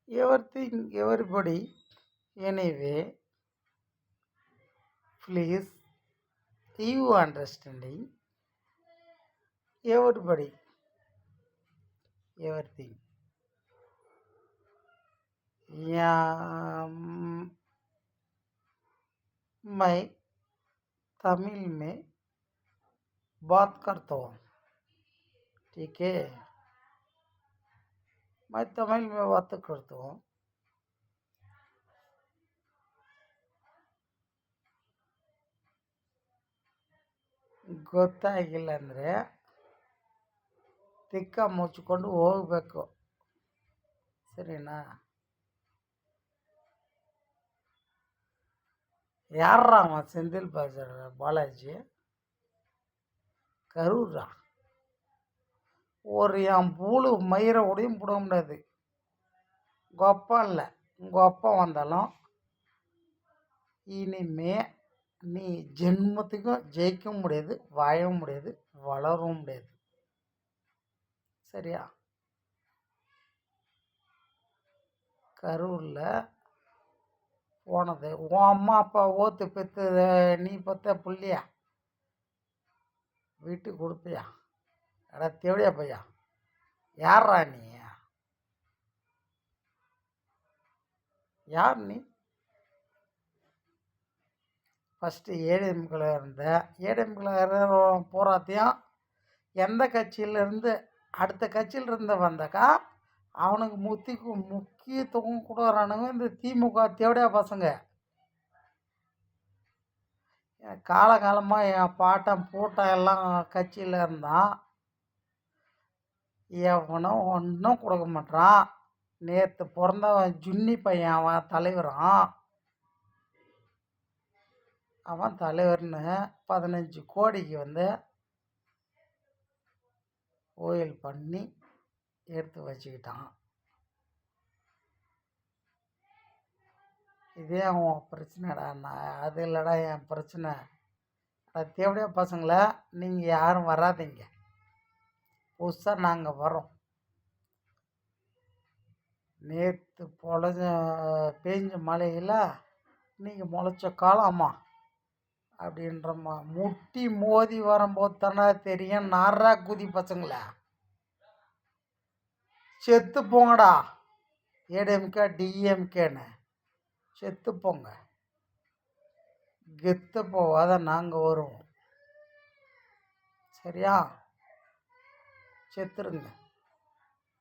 everything, everybody. Anyway, please, you understanding everybody, everything. Yeah, मैं तमिल में बात करता हूँ, ठीक है। मैं तमिल में बात करता हूँ। ಗೊತ್ತಾಗಿಲ್ಲ ಅಂದರೆ ತಿಕ್ಕ ಮುಚ್ಕೊಂಡು ಹೋಗ್ಬೇಕು, ಸರಿನಾ? யார்றாம செந்தில் பாலாஜி? கரூரா? ஒரு என் பூளு மயிரை உடையும் போட முடியாது. உங்கள் அப்பா இல்லை, உங்கள் அப்பா வந்தாலும் இனிமே நீ ஜென்மத்துக்கும் ஜெயிக்கவும் முடியாது, வாழவும் முடியாது, வளரவும் முடியாது, சரியா? கரூரில் போனது உன் அம்மா அப்பா ஓத்து பெற்று நீ பெற்ற புள்ளியா வீட்டுக்கு கொடுப்பியா? அடா தேவடியா பையா, யார்ரா நீ? யார் நீ? ஃபஸ்ட்டு ஏடிஎம்கில் இருந்த ஏடிஎம்கில் போராத்தையும் எந்த கட்சியிலேருந்து அடுத்த கட்சியிலிருந்து வந்தாக்கா அவனுக்கு முக்கியத்துவம் கொடுக்குறானுங்க இந்த திமுக தேவடியா பசங்க. காலகாலமாக என் பாட்டன் பூட்டன் எல்லாம் கட்சியில் இருந்தான், எவனும் ஒன்றும் கொடுக்க மாட்டான். நேற்று பிறந்தவன் ஜுன்னி பையன், அவன் தலைவரான். அவன் தலைவர்னு 15 கோடிக்கு வந்து கோயில் பண்ணி எடுத்து வச்சுக்கிட்டான். இதே அவன் பிரச்சனைடா, நான் அது இல்லைடா என் பிரச்சனை. தேவடியா பசங்களை நீங்கள் யாரும் வராதிங்க, புதுசாக நாங்கள் வரோம். நேற்று பெஞ்ச மழையில் நீங்கள் முளைச்ச காலம்மா அப்படின்றம்மா. முட்டி மோதி வரும்போது தானே தெரியும் நாரா குதி பசங்களா. செத்து போங்கடா, ஏடிஎம்கே டிஎம்கேன்னு செத்து போங்க. கெத்து போவாத நாங்கள் வருவோம், சரியா? செத்துருங்க.